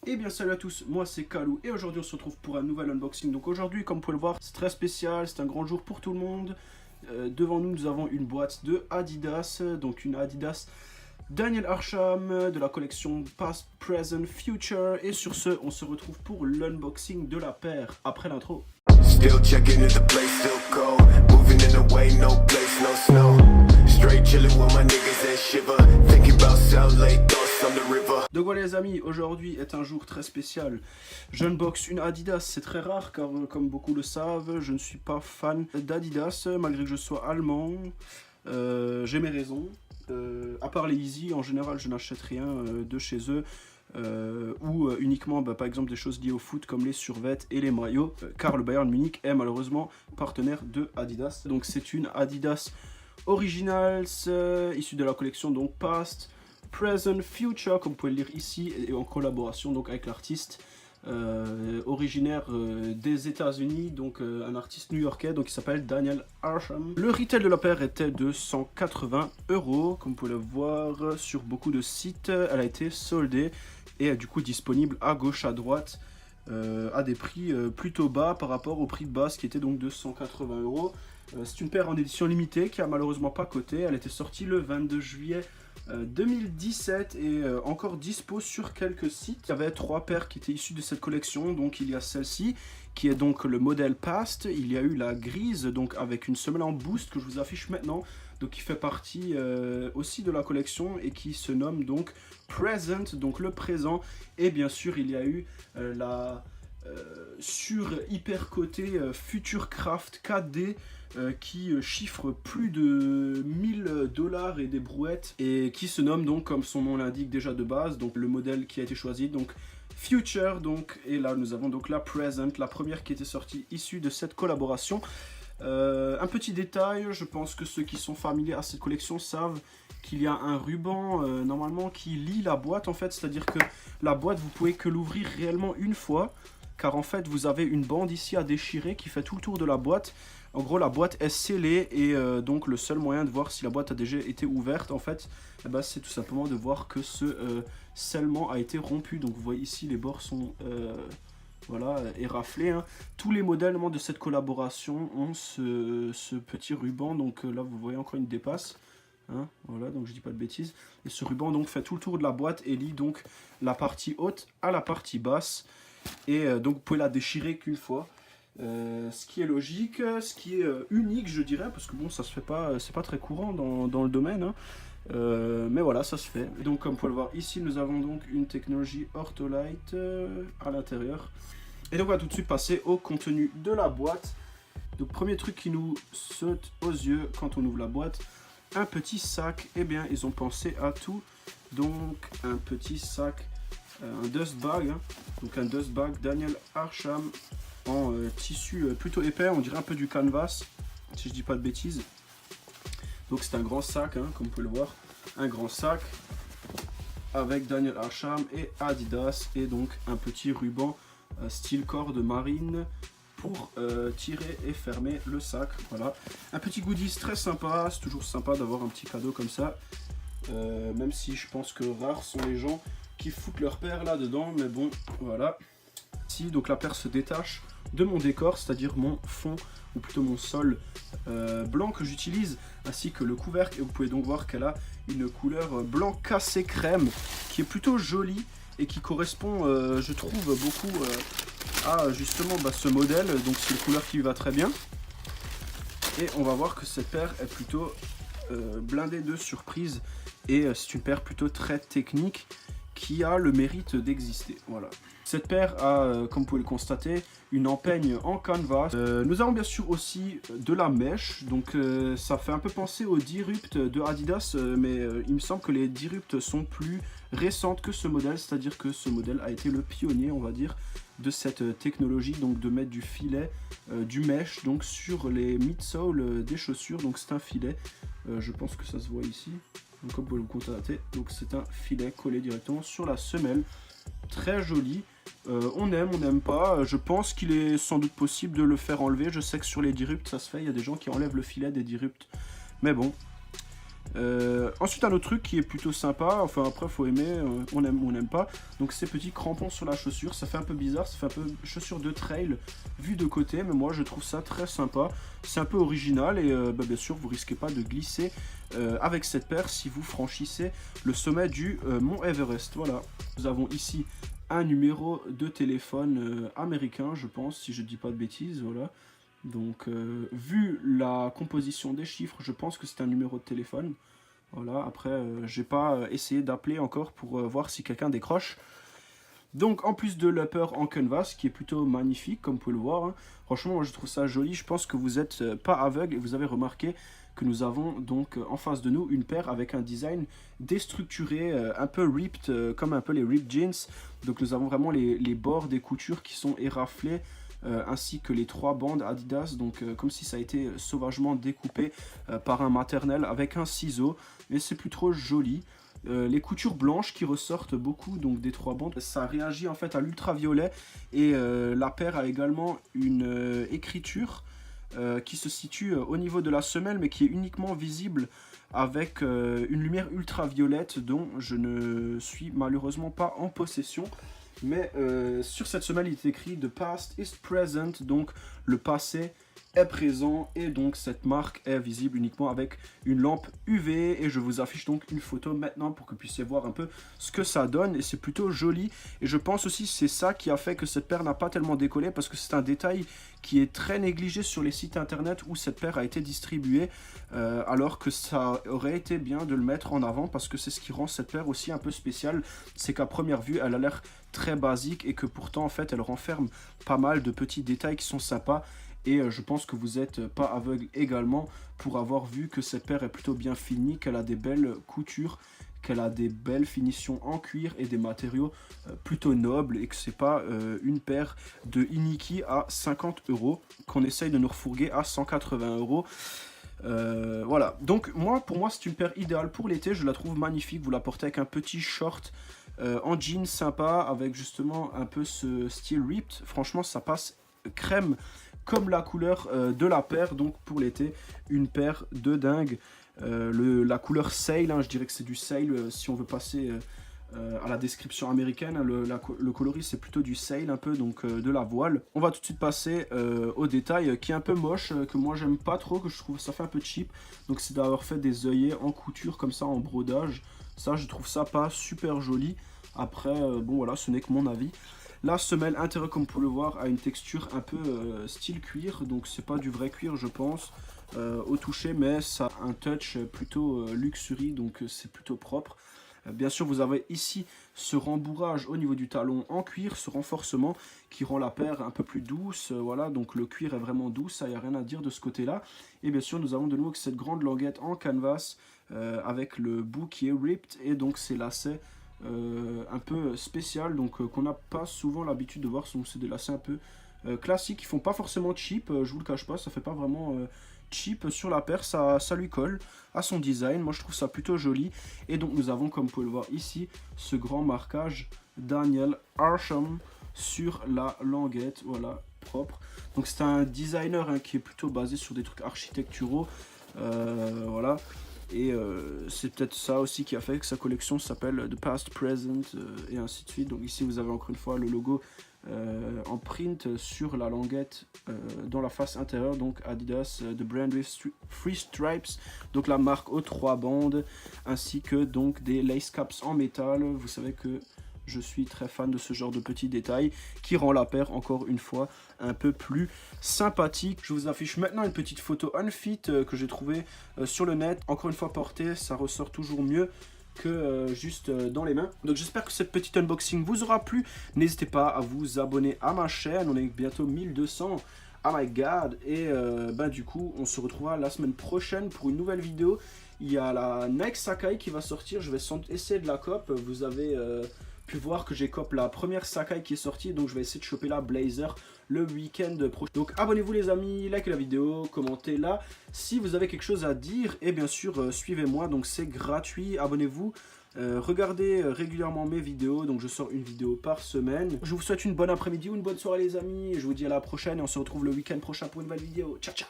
Et bien salut à tous, moi c'est Kalou et aujourd'hui on se retrouve pour un nouvel unboxing. Donc aujourd'hui comme vous pouvez le voir c'est très spécial, c'est un grand jour pour tout le monde. Devant nous avons une boîte de Adidas, donc une Adidas Daniel Arsham de la collection Past, Present, Future. Et sur ce on se retrouve pour l'unboxing de la paire après l'intro. Still checking if the place still cold. Moving in the way, no place, no snow. Straight chilling with my niggas that shiver. Thinking about South Lake, thoughts on the river. Donc voilà les amis, aujourd'hui est un jour très spécial. J'unbox une Adidas, c'est très rare car comme beaucoup le savent, je ne suis pas fan d'Adidas malgré que je sois allemand. J'ai mes raisons. À part les Yeezy, en général je n'achète rien de chez eux. Ou uniquement par exemple des choses liées au foot comme les survêtements et les maillots, car le Bayern Munich est malheureusement partenaire de Adidas. Donc c'est une Adidas Originals issue de la collection donc Past, Present, Future, comme vous pouvez le lire ici, et en collaboration donc avec l'artiste originaire des États-Unis, donc un artiste new-yorkais, donc il s'appelle Daniel Arsham. Le retail de la paire était de 180 €, comme vous pouvez le voir sur beaucoup de sites. Elle a été soldée et est du coup disponible à gauche, à droite, à des prix plutôt bas par rapport au prix de base qui était donc de 180 €. C'est une paire en édition limitée qui a malheureusement pas coté. Elle était sortie le 22 juillet 2017 et encore dispo sur quelques sites. Il y avait 3 paires qui étaient issues de cette collection. Donc il y a celle-ci qui est donc le modèle Past. Il y a eu la grise donc avec une semelle en boost que je vous affiche maintenant. Donc qui fait partie aussi de la collection et qui se nomme donc Present, donc le présent. Et bien sûr il y a eu la sur hyper coté Futurecraft 4D qui chiffre plus de 1000 $ et des brouettes et qui se nomme donc comme son nom l'indique déjà de base, donc le modèle qui a été choisi donc Future. Donc et là nous avons donc la Present, la première qui était sortie issue de cette collaboration. Un petit détail, je pense que ceux qui sont familiers à cette collection savent qu'il y a un ruban normalement qui lie la boîte en fait, c'est à dire que la boîte vous pouvez que l'ouvrir réellement une fois, car en fait vous avez une bande ici à déchirer qui fait tout le tour de la boîte. En gros la boîte est scellée et donc le seul moyen de voir si la boîte a déjà été ouverte en fait, c'est tout simplement de voir que ce scellement a été rompu. Donc vous voyez ici les bords sont voilà, éraflés, hein. Tous les modèles de cette collaboration ont ce petit ruban, donc là vous voyez encore une dépasse. Hein, voilà, donc je dis pas de bêtises. Et ce ruban donc fait tout le tour de la boîte et lie donc la partie haute à la partie basse. Et donc vous pouvez la déchirer qu'une fois. Ce qui est logique, ce qui est unique je dirais, parce que bon ça se fait pas, c'est pas très courant dans le domaine, hein. Mais voilà, ça se fait. Donc comme vous pouvez le voir ici, nous avons donc une technologie Ortholite à l'intérieur. Et donc on va tout de suite passer au contenu de la boîte. Donc premier truc qui nous saute aux yeux quand on ouvre la boîte, un petit sac. Eh bien ils ont pensé à tout. Donc un petit sac, un dust bag, hein. Donc un dust bag Daniel Arsham en tissu plutôt épais, on dirait un peu du canvas si je dis pas de bêtises. Donc c'est un grand sac, hein, comme vous pouvez le voir, un grand sac avec Daniel Arsham et Adidas et donc un petit ruban style corde marine pour tirer et fermer le sac. Voilà, un petit goodies très sympa, c'est toujours sympa d'avoir un petit cadeau comme ça, même si je pense que rares sont les gens qui foutent leur paire là dedans, mais bon voilà. Ici donc la paire se détache de mon décor, c'est-à-dire mon fond ou plutôt mon sol blanc que j'utilise, ainsi que le couvercle. Et vous pouvez donc voir qu'elle a une couleur blanc cassé crème qui est plutôt jolie et qui correspond je trouve beaucoup à justement ce modèle. Donc c'est une couleur qui lui va très bien et on va voir que cette paire est plutôt blindée de surprises et c'est une paire plutôt très technique qui a le mérite d'exister. Voilà. Cette paire a, comme vous pouvez le constater, une empeigne en canvas. Nous avons bien sûr aussi de la mèche, donc ça fait un peu penser aux Dirupt de Adidas, mais il me semble que les Dirupt sont plus récentes que ce modèle, c'est-à-dire que ce modèle a été le pionnier, on va dire, de cette technologie, donc de mettre du filet, du mesh, donc sur les midsoles des chaussures. Donc c'est un filet, je pense que ça se voit ici. Donc comme vous pouvez le constater, donc c'est un filet collé directement sur la semelle, très joli. On aime, on n'aime pas. Je pense qu'il est sans doute possible de le faire enlever. Je sais que sur les Dirupt ça se fait, il y a des gens qui enlèvent le filet des Dirupt, mais bon, Ensuite un autre truc qui est plutôt sympa, enfin après faut aimer, on aime ou on n'aime pas, donc ces petits crampons sur la chaussure, ça fait un peu bizarre, ça fait un peu chaussure de trail vue de côté, mais moi je trouve ça très sympa, c'est un peu original et bien sûr vous risquez pas de glisser avec cette paire si vous franchissez le sommet du mont Everest. Voilà, nous avons ici un numéro de téléphone américain je pense, si je dis pas de bêtises, voilà. Donc, vu la composition des chiffres, je pense que c'est un numéro de téléphone. Voilà, après, j'ai pas essayé d'appeler encore pour voir si quelqu'un décroche. Donc, en plus de l'upper en canvas, qui est plutôt magnifique, comme vous pouvez le voir, hein. Franchement, moi, je trouve ça joli. Je pense que vous n'êtes pas aveugle et vous avez remarqué que nous avons donc en face de nous une paire avec un design déstructuré, un peu ripped, comme un peu les ripped jeans. Donc, nous avons vraiment les bords des coutures qui sont éraflés. Ainsi que les 3 bandes Adidas, donc comme si ça a été sauvagement découpé par un maternel avec un ciseau, mais c'est plus trop joli. Les coutures blanches qui ressortent beaucoup donc des 3 bandes, ça réagit en fait à l'ultraviolet et la paire a également une écriture qui se situe au niveau de la semelle mais qui est uniquement visible avec une lumière ultraviolette dont je ne suis malheureusement pas en possession. Mais sur cette semelle il est écrit The past is present, donc le passé est présent et donc cette marque est visible uniquement avec une lampe UV et je vous affiche donc une photo maintenant pour que vous puissiez voir un peu ce que ça donne et c'est plutôt joli et je pense aussi que c'est ça qui a fait que cette paire n'a pas tellement décollé parce que c'est un détail qui est très négligé sur les sites internet où cette paire a été distribuée alors que ça aurait été bien de le mettre en avant parce que c'est ce qui rend cette paire aussi un peu spéciale, c'est qu'à première vue elle a l'air très basique et que pourtant en fait elle renferme pas mal de petits détails qui sont sympas et je pense que vous n'êtes pas aveugle également pour avoir vu que cette paire est plutôt bien finie, qu'elle a des belles coutures, qu'elle a des belles finitions en cuir et des matériaux plutôt nobles et que c'est pas une paire de Iniki à 50 € qu'on essaye de nous refourguer à 180 €. Voilà, donc pour moi c'est une paire idéale pour l'été, je la trouve magnifique, vous la portez avec un petit short en jean sympa avec justement un peu ce style ripped, franchement ça passe crème comme la couleur de la paire, donc pour l'été une paire de dingue. La couleur sail, hein, je dirais que c'est du sail si on veut passer à la description américaine, hein, le coloris c'est plutôt du sail un peu, donc de la voile. On va tout de suite passer au détail qui est un peu moche, que moi j'aime pas trop, que je trouve ça fait un peu cheap, donc c'est d'avoir fait des œillets en couture comme ça en brodage, ça je trouve ça pas super joli. Après bon voilà, ce n'est que mon avis. La semelle intérieure, comme vous pouvez le voir, a une texture un peu style cuir, donc c'est pas du vrai cuir je pense au toucher, mais ça a un touch plutôt luxury, donc c'est plutôt propre. Bien sûr vous avez ici ce rembourrage au niveau du talon en cuir, ce renforcement qui rend la paire un peu plus douce, voilà, donc le cuir est vraiment doux, ça y a rien à dire de ce côté là. Et bien sûr nous avons de nouveau cette grande languette en canvas avec le bout qui est ripped et donc ces lacets un peu spécial, donc qu'on n'a pas souvent l'habitude de voir, c'est des lacets un peu classiques, qui font pas forcément cheap, je vous le cache pas, ça fait pas vraiment cheap sur la paire, ça lui colle à son design, moi je trouve ça plutôt joli. Et donc nous avons, comme vous pouvez le voir ici, ce grand marquage Daniel Arsham sur la languette, voilà, propre. Donc c'est un designer hein, qui est plutôt basé sur des trucs architecturaux, voilà. Et c'est peut-être ça aussi qui a fait que sa collection s'appelle The Past, Present et ainsi de suite. Donc ici vous avez encore une fois le logo en print sur la languette dans la face intérieure. Donc Adidas, The Brand with Free Stripes, donc la marque aux 3 bandes, ainsi que donc des lace caps en métal. Vous savez que je suis très fan de ce genre de petits détails qui rend la paire encore une fois un peu plus sympathique. Je vous affiche maintenant une petite photo unfit que j'ai trouvée sur le net. Encore une fois portée, ça ressort toujours mieux que juste dans les mains. Donc j'espère que cette petite unboxing vous aura plu. N'hésitez pas à vous abonner à ma chaîne, on est bientôt 1200. Oh my god. Et du coup on se retrouvera la semaine prochaine pour une nouvelle vidéo. Il y a la Nike Sacai qui va sortir, je vais essayer de la cop. Vous avez pu voir que j'ai cop la première Sacai qui est sortie, donc je vais essayer de choper la Blazer le week-end prochain. Donc abonnez-vous les amis, likez la vidéo, commentez là si vous avez quelque chose à dire et bien sûr suivez-moi, donc c'est gratuit, abonnez-vous. Regardez régulièrement mes vidéos, donc je sors une vidéo par semaine. Je vous souhaite une bonne après-midi ou une bonne soirée les amis, et je vous dis à la prochaine et on se retrouve le week-end prochain pour une nouvelle vidéo. Ciao ciao.